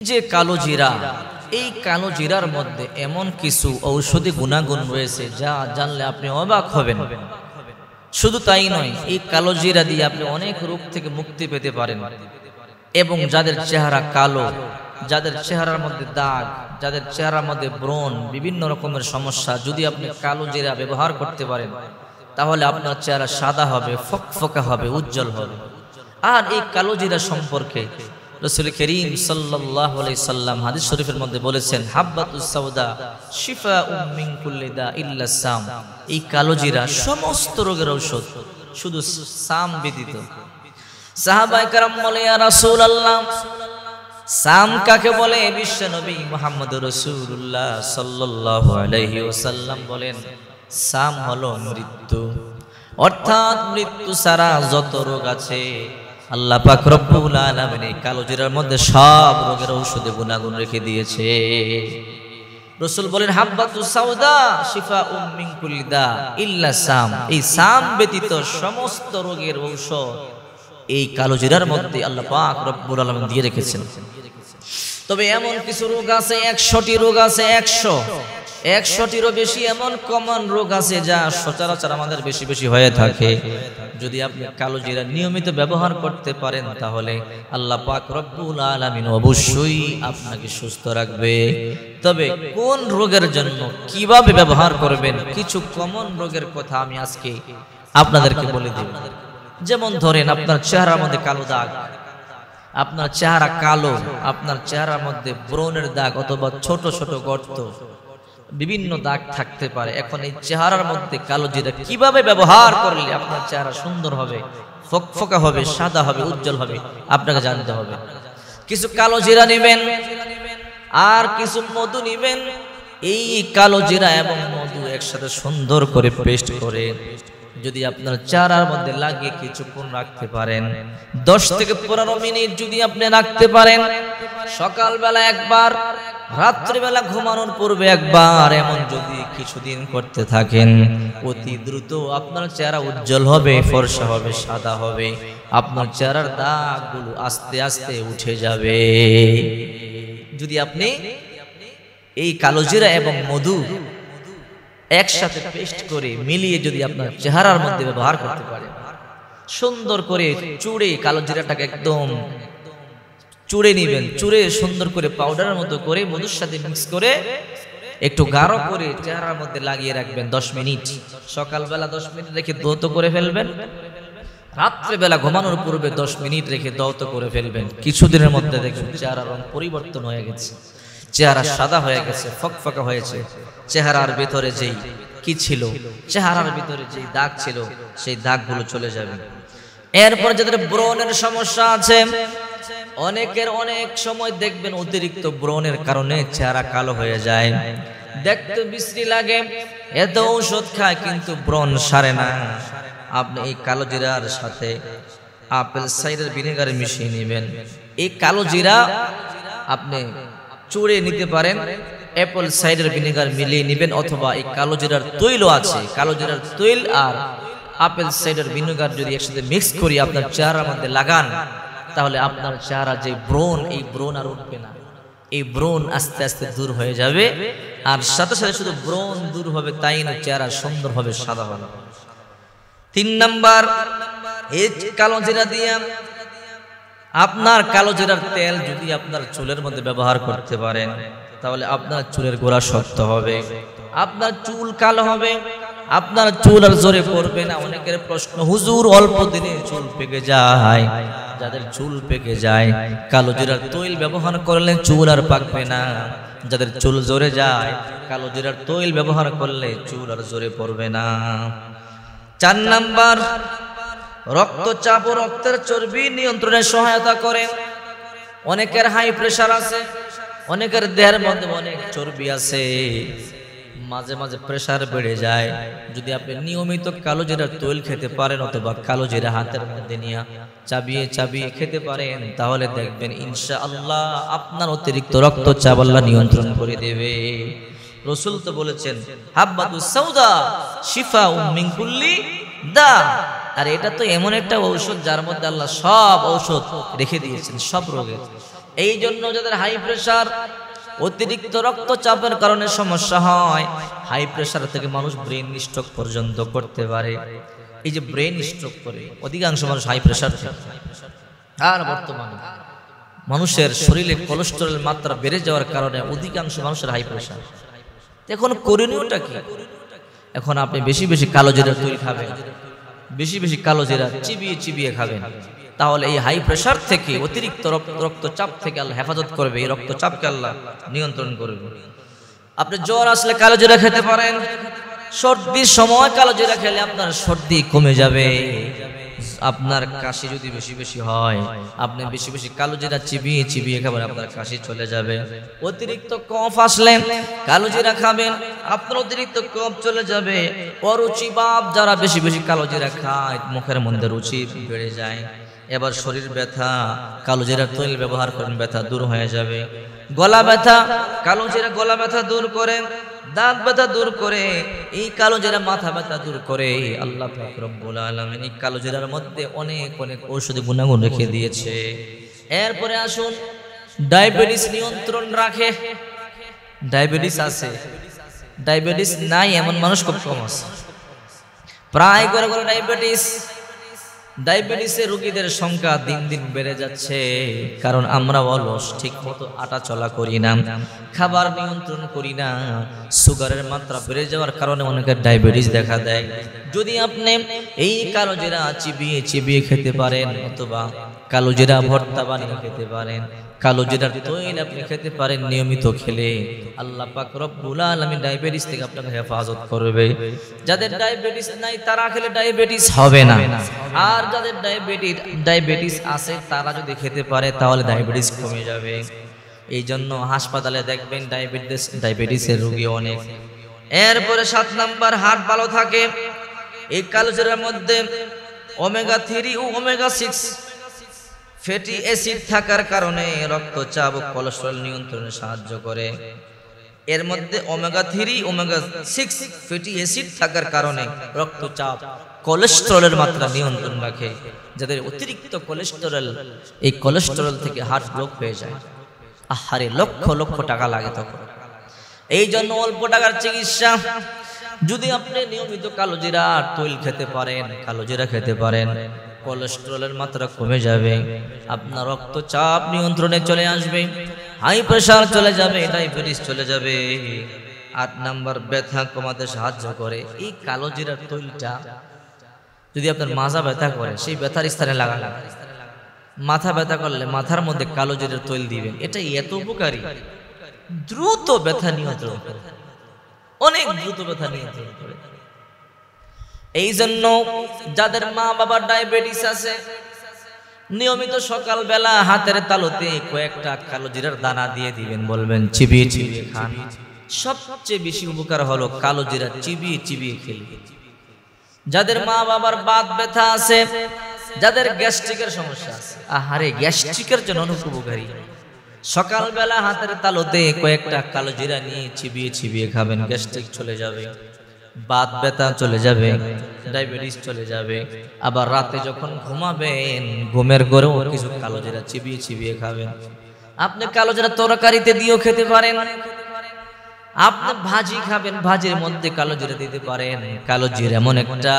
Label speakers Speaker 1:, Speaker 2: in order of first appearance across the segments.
Speaker 1: যে কালো জিরা, এই কালো জিরার মধ্যে এমন কিছু ঔষধি গুণাগুণ রয়েছে যা জানলে আপনি অবাক হবেন। শুধু তাই নয়, এই কালো জিরা দিয়ে আপনি অনেক রোগ থেকে মুক্তি পেতে পারেন। এবং যাদের চেহারা কালো, যাদের চেহারার মধ্যে দাগ, যাদের চেহারার মধ্যে ব্রণ, বিভিন্ন রকমের সমস্যা, যদি আপনি কালো জিরা ব্যবহার করতে পারেন তাহলে আপনার চেহারা সাদা হবে, ফকফকা হবে, উজ্জ্বল হবে। আর এই কালো জিরা সম্পর্কে রাসূল করিম সাল্লাল্লাহু আলাইহি সাল্লাম হাদিস শরীফের মধ্যে বলেছেন, হাব্বাতুস সাওদা শিফাউম মিন কুল্লি দা ইল্লা সাম। এই কালো জিরা সমস্ত রোগের ঔষধ, শুধু সাম ব্যতীত। সাহাবায়ে কেরাম বলে, ইয়া রাসূলুল্লাহ, সাম কাকে বলে? বিশ্ব নবী মুহাম্মদুর রাসূলুল্লাহ সাল্লাল্লাহু আলাইহি ওয়াসাল্লাম বলেন, সাম হলো মৃত্যু। অর্থাৎ মৃত্যু ছাড়া যত রোগ আছে আল্লাহ পাক রব্বুল আলামিন এই কালো জিরার মধ্যে সব রোগের ঔষধে গুণাগুণ রেখে দিয়েছে। রাসূল বলেন, হাব্বাতুস সাওদা শিফাউম মিন কুল্লি দা ইল্লা সাম। এই সাম ব্যতীত সমস্ত রোগের ঔষধ এই কালো জিরার মধ্যে আল্লাহ পাক রব্বুল আলামিন দিয়ে রেখেছেন। তবে এমন কিছু রোগ আছে, 100টি রোগ আছে, 100টিরও বেশি এমন কমন রোগ আছে যা সচরাচর আমাদের বেশি বেশি হয়ে থাকে। যদি আপনি কালো জিরা নিয়মিত ব্যবহার করতে পারেন তাহলে আল্লাহ পাক রব্বুল আলামিন অবশ্যই আপনাকে সুস্থ রাখবে। তবে কোন রোগের জন্য কিভাবে ব্যবহার করবেন, কিছু কমন রোগের কথা আমি আজকে আপনাদেরকে বলে দেব। যেমন ধরেন, আপনার চেহারার মধ্যে কালো দাগ, আপনার চেহারা কালো, আপনার চেহারার মধ্যে ব্রণের দাগ অথবা ছোট ছোট গর্ত, বিভিন্ন দাগ থাকতে পারে। এখন এই চেহারার মধ্যে কালো জিরা কিভাবে ব্যবহার করলে আপনার চেহারা সুন্দর হবে, ফকফকা হবে, সাদা হবে, উজ্জ্বল হবে, আপনাকে জানতে হবে। কিছু কালো জিরা নেবেন আর কিছু মধু নেবেন। এই কালো জিরা এবং মধু একসাথে সুন্দর করে পেস্ট করে যদি আপনার চেহারার মধ্যে লাগিয়ে কিছুক্ষণ রাখতে পারেন, 10 থেকে 15 মিনিট যদি আপনি রাখতে পারেন, সকালবেলা একবার, রাত্রিবেলা ঘুমানোর পূর্বে একবার, এমন যদি কিছুদিন করতে থাকেন, অতি দ্রুত আপনার চেহারা উজ্জ্বল হবে, ফর্সা হবে, সাদা হবে। আপনার চেহারার দাগগুলো আস্তে আস্তে উঠে যাবে। যদি আপনি এই কালো জিরা এবং মধু একসাথে পেস্ট করে মিলিয়ে যদি আপনার চেহারার মধ্যে ব্যবহার করতে পারেন, সুন্দর করে চুড়ে কালো জিরাটাকে একদম চুড়ে নিবেন, চুড়ে সুন্দর করে পাউডারের মতো করে মধুর সাথে মিক্স করে একটু গাঢ় করে চেহারার মধ্যে লাগিয়ে রাখবেন 10 মিনিট। সকালবেলা 10 মিনিট রেখে ধৌত করে ফেলবেন, রাত্রেবেলা ঘুমানোর পূর্বে 10 মিনিট রেখে ধৌত করে ফেলবেন। কিছুদিনের মধ্যে দেখবেন চেহারার রং পরিবর্তন হয়ে গেছে, চেহারা সাদা হয়ে গেছে, ফকফকা হয়েছে। চেহারার ভিতরে যেই কি ছিল, চেহারার ভিতরে যেই দাগ ছিল, সেই দাগগুলো চলে যাবে। এরপর যাদের ব্রণের সমস্যা আছে, অনেকের অনেক সময় দেখবেন অতিরিক্ত ব্রণের কারণে চেহারা কালো হয়ে যায়, দেখতে বিশ্রী লাগে, এত ঔষধ খায় কিন্তু ব্রণ সারে না। আপনি এই কালো জিরার সাথে আপেল সাইডার ভিনেগার মিশিয়ে নেবেন। এই কালো জিরা আপনি চুড়ে নিতে পারেন, অ্যাপল সাইডার ভিনেগার মিলিয়ে নেবেন, অথবা এই কালো জিরার তৈলও আছে, কালো জিরার তৈল আর আপেল সাইডার ভিনেগার যদি একসাথে মিক্স করি আপনার চেহারার মধ্যে লাগান, তাহলে আপনার চেহারা যে ব্রণ, এই ব্রণ আর উঠবে না। এই ব্রণ আস্তে আস্তে দূর হয়ে যাবে। আর সাথে সাথে শুধু ব্রণ দূর হবে তাই না, চেহারা সুন্দর হবে, সাদা হবে। 3 নাম্বার, এই কালো জিরা দিয়ে আপনার কালো জিরার তেল যদি আপনার চুলের মধ্যে ব্যবহার করতে পারেন তাহলে আপনার চুলের গোড়া শক্ত হবে, আপনার চুল কালো হবে, আপনার চুল আর জোরে পড়বে না। অনেকের প্রশ্ন, হুজুর অল্প দিনে চুল পেকে যায়। যাদের চুল পেকে যায় কালো জিরার তৈল ব্যবহার করলে চুল আর পাকবে না। যাদের চুল জোরে যায় কালো জিরার তৈল ব্যবহার করলে চুল আর জোরে পড়বে না। 4 নাম্বার, রক্তচাপ ও রক্তের চর্বি নিয়ন্ত্রণে সহায়তা করে। অনেকের হাই প্রেসার আছে, অনেকের দেহের মধ্যে অনেক চর্বি আছে, মাঝে মাঝে প্রেসার বেড়ে যায়। যদি আপনি নিয়মিত কালো জিরার তৈল খেতে পারেন অথবা কালো জিরা হাতের মধ্যে নিয়ে চাবিয়ে চাবিয়ে খেতে পারেন তাহলে দেখবেন ইনশাআল্লাহ আপনার অতিরিক্ত রক্তচাপ আল্লাহ নিয়ন্ত্রণ করে দেবে। রাসূল তো বলেছেন, হাব্বাতুস সাওদা শিফাউম মিন কুল্লি দা। আর এটা তো এমন একটা ঔষধ যার মধ্যে আল্লাহ সব ঔষধ রেখে দিয়েছেন, সব রোগের। এই জন্য যাদের হাই প্রেসার, অতিরিক্ত রক্তচাপের কারণে সমস্যা হয়, হাই প্রেসার থেকে মানুষ ব্রেন স্ট্রোক পর্যন্ত করতে পারে। এই যে ব্রেন স্ট্রোক করে অধিকাংশ মানুষ হাই প্রেসার থেকে। আর বর্তমানে মানুষের শরীরে কোলেস্টেরলের মাত্রা বেড়ে যাওয়ার কারণে অধিকাংশ মানুষের হাই প্রেসার। এখন করণীয়টা কি? এখন আপনি বেশি বেশি কালো জিরার তৈল খাবেন, বেশি বেশি কালো জিরা চিবিয়ে চিবিয়ে খাবেন, তাহলে এই হাই প্রেসার থেকে, অতিরিক্ত রক্তচাপ থেকে আল্লাহ হেফাজত করবে, এই রক্তচাপকে আল্লাহ নিয়ন্ত্রণ করবে। আপনি জ্বর আসলে কালো জিরা খেতে পারেন, সর্দির সময় কালো জিরা খেলে আপনার সর্দি কমে যাবে। আপনার কাশি যদি বেশি বেশি হয়, আপনি বেশি বেশি কালো জিরা চিবিয়ে চিবিয়ে খাবেন, আপনার কাশি চলে যাবে। অতিরিক্ত কফ আসলে কালো জিরা খাবেন, আপনার অতিরিক্ত কফ চলে যাবে। অরুচি ভাব যারা বেশি বেশি কালো জিরা খায়, মুখের মধ্যে রুচি বেড়ে যায়। এবার শরীর ব্যথা, কালো জিরার তৈল ব্যবহার করেন, ব্যথা দূর হয়ে যাবে। গলা ব্যথা, কালো জিরা গলা ব্যথা দূর করে, দাঁত ব্যথা দূর করে, এই কালো জিরা মাথা ব্যথা দূর করে। আল্লাহ পাক রব্বুল আলামিন এই কালো জিরার মধ্যে অনেক অনেক ঔষধি গুণাগুণ রেখে দিয়েছে। এরপরে আসুন, ডায়াবেটিস নিয়ন্ত্রণ রাখে। ডায়াবেটিস আছে, ডায়াবেটিস নাই এমন মানুষ খুব কম আছে। প্রায় করে করে ডায়াবেটিসের রোগীদের সংখ্যা দিন দিন বেড়ে যাচ্ছে, কারণ আমরা অলস, ঠিক মতো আটা চলা করি না, খাবার নিয়ন্ত্রণ করি না। সুগারের মাত্রা বেড়ে যাওয়ার কারণে অনেকের ডায়াবেটিস দেখা দেয়। যদি আপনি এই কালো জিরা চিবিয়ে চিবিয়ে খেতে পারেন, অথবা কালো জিরা ভর্তা বানিয়ে খেতে পারেন, কালো জিরার তৈল আপনি খেতে পারেন, নিয়মিত খেলে আল্লাহ পাক রব্বুল আলামিন ডায়াবেটিস থেকে আপনাকে হেফাজত করবে। যাদের ডায়াবেটিস নাই তারা খেলে ডায়াবেটিস হবে না, আর যাদের ডায়াবেটিস আছে তারা যদি খেতে পারে তাহলে ডায়াবেটিস কমে যাবে। এই জন্য হাসপাতালে দেখবেন ডায়াবেটিসের রোগী অনেক। এরপরে 7 নাম্বার, হার্ট ভালো থাকে। এই কালো জিরার মধ্যে ওমেগা 3 ও ওমেগা 6 ফ্যাটি অ্যাসিড থাকার কারণে রক্তচাপ ও কোলেস্টেরল নিয়ন্ত্রণে সাহায্য করে। এর মধ্যে ওমেগা 3 ওমেগা 6 ফ্যাটি অ্যাসিড থাকার কারণে রক্তচাপ, কোলেস্টেরলের মাত্রা নিয়ন্ত্রণ রাখে। যাদের অতিরিক্ত কোলেস্টেরল, এই কোলেস্টেরল থেকে হার্ট ব্লক হয়ে যায়, আহারে লক্ষ লক্ষ টাকা লাগে তখন। এই জন্য অল্প টাকার চিকিৎসা, যদি আপনি নিয়মিত কালো জিরা তৈল খেতে পারেন, কালো জিরা খেতে পারেন, কোলেস্টেরলের মাত্রা কমে যাবে, আপনার রক্তচাপ নিয়ন্ত্রণে চলে আসবে, হাই প্রেসার চলে যাবে, ডায়াবেটিস চলে যাবে। 8 নাম্বার, ব্যথা কমাতে সাহায্য করে। এই কালো জিরার তৈলটা যদি আপনার মাজা ব্যথা করে, সেই ব্যথার স্থানে লাগান। মাথা ব্যথা করলে মাথার মধ্যে কালো জিরার তৈল দিবেন। এটা এত উপকারী, দ্রুত ব্যথা নিয়ন্ত্রণ করে, অনেক দ্রুত ব্যথা নিয়ন্ত্রণ করে। এই জন্য যাদের মা বাবার ডায়াবেটিস আছে, নিয়মিত সকালবেলা হাতের তালুতে কয়েকটা কালো জিরার দানা দিয়ে দিবেন, বলবেন চিবিয়ে চিবিয়ে খান। সবচেয়ে বেশি উপকার হলো কালো জিরা চিবিয়ে চিবিয়ে খেলে। যাদের মা বাবার বাত ব্যথা আছে, যাদের গ্যাস্ট্রিকের সমস্যা আছে, আহারে গ্যাস্ট্রিকের জন্য অনেক উপকারী। সকালবেলা হাতের তালুতে কয়েকটা কালো জিরা নিয়ে চিবিয়ে চিবিয়ে খাবেন, গ্যাস্ট্রিক চলে যাবে, বাত ব্যথা চলে যাবে, ডায়াবেটিস চলে যাবে। আবার রাতে যখন ঘুমাবেন, ঘুমের ঘরেও কিছু কালো জিরা চিবিয়ে চিবিয়ে খাবেন। আপনি কালো জিরা তরকারিতে দিয়েও খেতে পারেন, আপনি ভাজি খাবেন, ভাজির মধ্যে কালো জিরা দিতে পারেন। কালো জিরা এমন একটা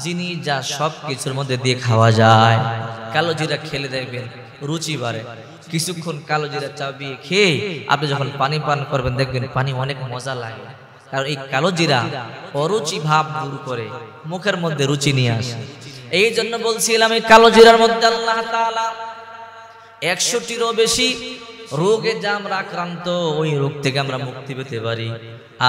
Speaker 1: জিনিস যা সব কিছুর মধ্যে দিয়ে খাওয়া যায়। কালো জিরা খেলে দেখবেন রুচি বাড়ে। কিছুক্ষণ কালো জিরা চাবিয়ে খেয়ে আপনি যখন পানি পান করবেন, দেখবেন পানি অনেক মজা লাগে, কারণ এই কালো জিরা অরুচি ভাব দূর করে, মুখের মধ্যে রুচি নিয়ে আসে। এই জন্য বলছিলাম, এই কালো জিরার মধ্যে আল্লাহ তাআলা 100টিরও বেশি রোগে যা আমরা আক্রান্ত, ওই রোগ থেকে আমরা মুক্তি পেতে পারি।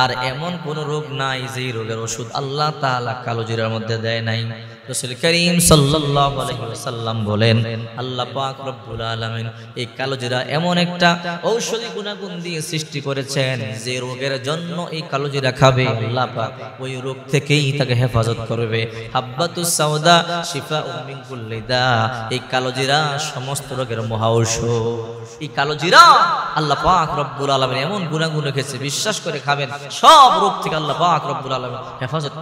Speaker 1: আর এমন কোন রোগ নাই যে রোগের ওষুধ আল্লাহ তাআলা কালো জিরার মধ্যে দেয় নাই। রাসূল করিম সাল্লাল্লাহু আলাইহি ওয়াসাল্লাম বলেন, আল্লাহ পাক রব্বুল আলামিন এই কালো জিরা এমন একটা ঔষধি গুণাগুণ দিয়ে সৃষ্টি করেছেন, যে রোগের জন্য এই কালো জিরা খাবে আল্লাহ পাক ওই রোগ থেকেই তাকে হেফাজত করবে। হাব্বাতুস সাওদা শিফাউম মিন কুল্লি দা, এই কালো জিরা সমস্ত রোগের মহা ঔষধ। এই কালো জিরা আল্লাহ পাক রব্বুল আলামিন এমন গুণাগুণ রেখেছে, বিশ্বাস করে খাবেন, সব রোগ থেকে আল্লাহ পাক রব্বুল আলামিন হেফাজত